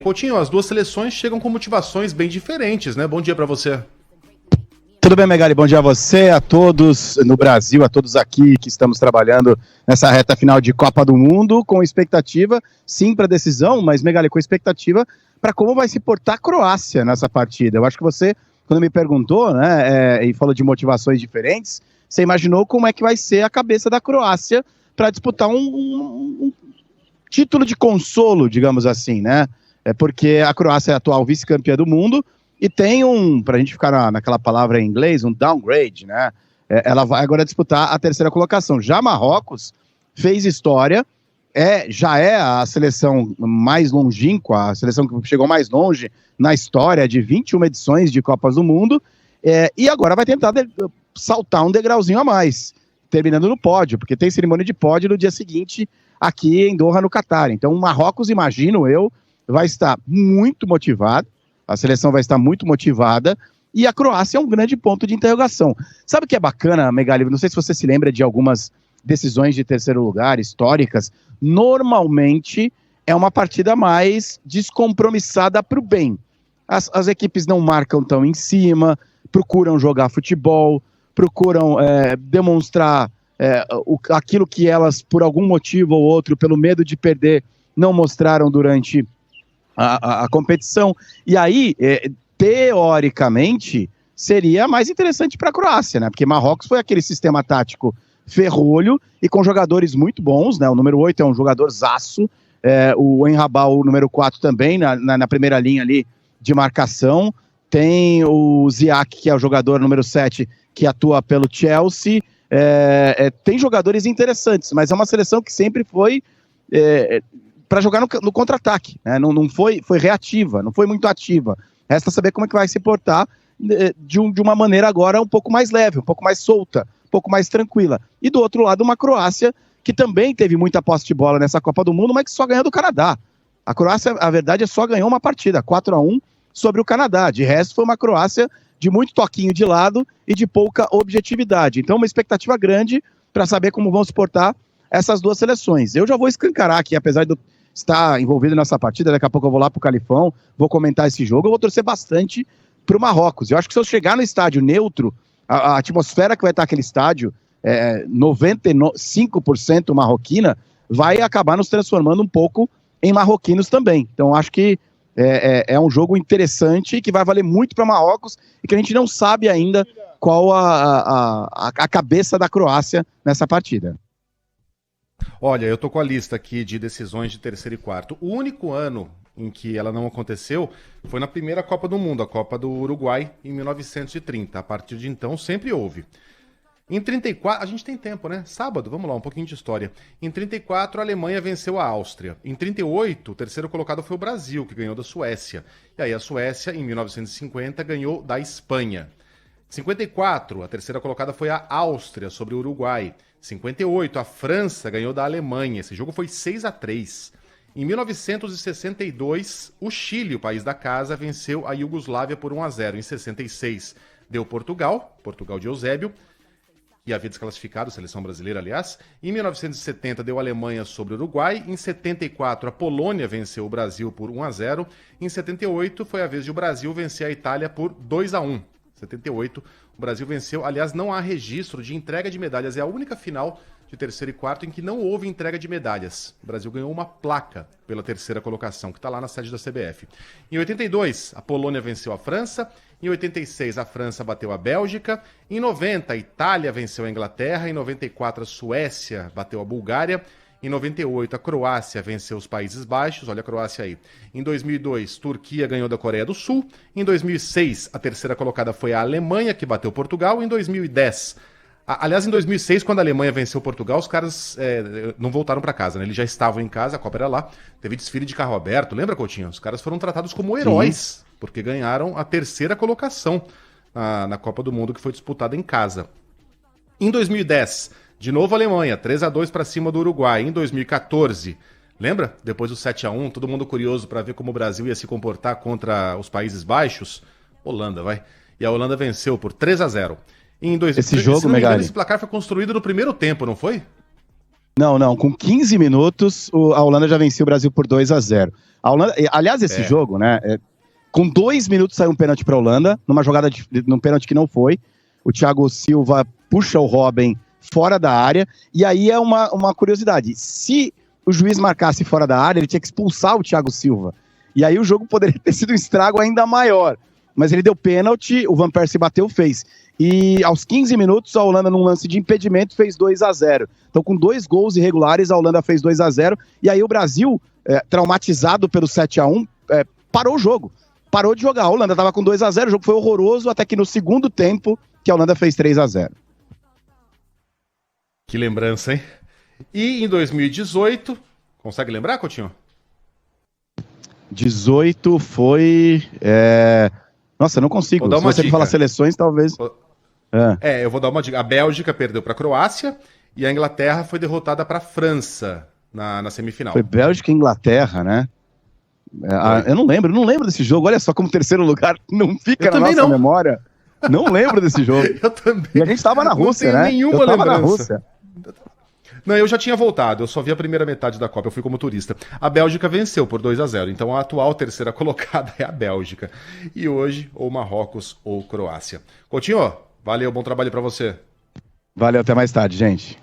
Coutinho, as duas seleções chegam com motivações bem diferentes, né? Bom dia para você. Tudo bem, Megali? Bom dia a você, a todos no Brasil, a todos aqui que estamos trabalhando nessa reta final de Copa do Mundo, com expectativa, sim, para a decisão, mas, Megali, com expectativa para como vai se portar a Croácia nessa partida. Eu acho que você, quando me perguntou, né, e falou de motivações diferentes, você imaginou como é que vai ser a cabeça da Croácia para disputar um título de consolo, digamos assim, né? É porque a Croácia é a atual vice-campeã do mundo e tem pra gente ficar naquela palavra em inglês, um downgrade, né? Ela vai agora disputar a terceira colocação. Já Marrocos fez história, já é a seleção mais longínqua, a seleção que chegou mais longe na história de 21 edições de Copas do Mundo, e agora vai tentar saltar um degrauzinho a mais, terminando no pódio, porque tem cerimônia de pódio no dia seguinte aqui em Doha, no Catar. Então o Marrocos, imagino eu, vai estar muito motivado, a seleção vai estar muito motivada, e a Croácia é um grande ponto de interrogação. Sabe o que é bacana, Megali? Não sei se você se lembra de algumas decisões de terceiro lugar, históricas. Normalmente é uma partida mais descompromissada para o bem. As equipes não marcam tão em cima, procuram jogar futebol, procuram demonstrar aquilo que elas, por algum motivo ou outro, pelo medo de perder, não mostraram durante a competição. E aí, teoricamente, seria mais interessante para a Croácia, né? Porque Marrocos foi aquele sistema tático ferrolho e com jogadores muito bons, né? O número 8 é um jogador zaço, o Enrabal, o número 4 também, na primeira linha ali de marcação. Tem o Ziak, que é o jogador número 7, que atua pelo Chelsea. Tem jogadores interessantes, mas é uma seleção que sempre foi para jogar no contra-ataque, né? Não foi reativa, não foi muito ativa. Resta saber como é que vai se portar de uma maneira agora um pouco mais leve, um pouco mais solta, um pouco mais tranquila. E do outro lado, uma Croácia que também teve muita posse de bola nessa Copa do Mundo, mas que só ganhou do Canadá. A Croácia, a verdade, só ganhou uma partida, 4-1 sobre o Canadá. De resto, foi uma Croácia de muito toquinho de lado e de pouca objetividade. Então, uma expectativa grande para saber como vão se portar essas duas seleções. Eu já vou escancarar aqui, apesar de eu estar envolvido nessa partida, daqui a pouco eu vou lá pro Califão, vou comentar esse jogo, eu vou torcer bastante pro Marrocos. Eu acho que se eu chegar no estádio neutro, a atmosfera que vai estar aquele estádio, 95% marroquina, vai acabar nos transformando um pouco em marroquinos também. Então acho que é um jogo interessante que vai valer muito para Marrocos e que a gente não sabe ainda qual a cabeça da Croácia nessa partida. Olha, eu tô com a lista aqui de decisões de terceiro e quarto. O único ano em que ela não aconteceu foi na primeira Copa do Mundo, a Copa do Uruguai, em 1930. A partir de então, sempre houve. Em 34, a gente tem tempo, né? Sábado, vamos lá, um pouquinho de história. Em 34, a Alemanha venceu a Áustria. Em 38, o terceiro colocado foi o Brasil, que ganhou da Suécia. E aí a Suécia, em 1950, ganhou da Espanha. Em 54, a terceira colocada foi a Áustria sobre o Uruguai. 58, a França ganhou da Alemanha. Esse jogo foi 6-3. Em 1962, o Chile, o país da casa, venceu a Iugoslávia por 1-0. Em 66, deu Portugal de Eusébio, que havia desclassificado a seleção brasileira, aliás. Em 1970, deu Alemanha sobre o Uruguai. Em 74, a Polônia venceu o Brasil por 1-0. Em 78, foi a vez de o Brasil vencer a Itália por 2-1. 78, o Brasil venceu. Aliás, não há registro de entrega de medalhas. É a única final de terceiro e quarto em que não houve entrega de medalhas. O Brasil ganhou uma placa pela terceira colocação, que está lá na sede da CBF. Em 82, a Polônia venceu a França. Em 86, a França bateu a Bélgica. Em 90, a Itália venceu a Inglaterra. Em 94, a Suécia bateu a Bulgária. Em 98, a Croácia venceu os Países Baixos, olha a Croácia aí. Em 2002, Turquia ganhou da Coreia do Sul. Em 2006, a terceira colocada foi a Alemanha, que bateu Portugal. Em 2010, aliás, em 2006, quando a Alemanha venceu Portugal, os caras não voltaram para casa, né? Eles já estavam em casa, a Copa era lá. Teve desfile de carro aberto, lembra, Coutinho? Os caras foram tratados como heróis, porque ganharam a terceira colocação na Copa do Mundo, que foi disputada em casa. Em 2010... de novo a Alemanha, 3-2 para cima do Uruguai. Em 2014, lembra? Depois do 7-1, todo mundo curioso para ver como o Brasil ia se comportar contra os Países Baixos. Holanda, vai. E a Holanda venceu por 3-0. Esse jogo, Megali, esse placar foi construído no primeiro tempo, não foi? Não, com 15 minutos a Holanda já venceu o Brasil por 2-0. A Holanda, aliás, esse jogo, né, com 2 minutos saiu um pênalti para a Holanda, numa jogada num pênalti que não foi. O Thiago Silva puxa o Robben fora da área, e aí é uma curiosidade. Se o juiz marcasse fora da área, ele tinha que expulsar o Thiago Silva. E aí o jogo poderia ter sido um estrago ainda maior. Mas ele deu pênalti, o Van Persie bateu, fez. E aos 15 minutos, a Holanda, num lance de impedimento, fez 2-0. Então, com 2 gols irregulares, a Holanda fez 2-0. E aí o Brasil, traumatizado pelo 7-1, parou o jogo. Parou de jogar. A Holanda estava com 2-0, o jogo foi horroroso, até que no segundo tempo, que a Holanda fez 3-0. Que lembrança, hein? E em 2018, consegue lembrar, Coutinho? 18 foi... Nossa, eu não consigo. Se você me falar seleções, talvez... Eu vou dar uma dica. A Bélgica perdeu para a Croácia e a Inglaterra foi derrotada para a França na semifinal. Foi Bélgica e Inglaterra, né? Eu não lembro desse jogo. Olha só como terceiro lugar não fica na nossa memória. Não lembro desse jogo. Eu também. E a gente estava na Rússia, né? Nenhuma lembrança. Não, eu já tinha voltado, eu só vi a primeira metade da Copa, eu fui como turista. A Bélgica venceu por 2-0, então a atual terceira colocada é a Bélgica. E hoje, ou Marrocos ou Croácia. Coutinho, valeu, bom trabalho pra você. Valeu, até mais tarde, gente.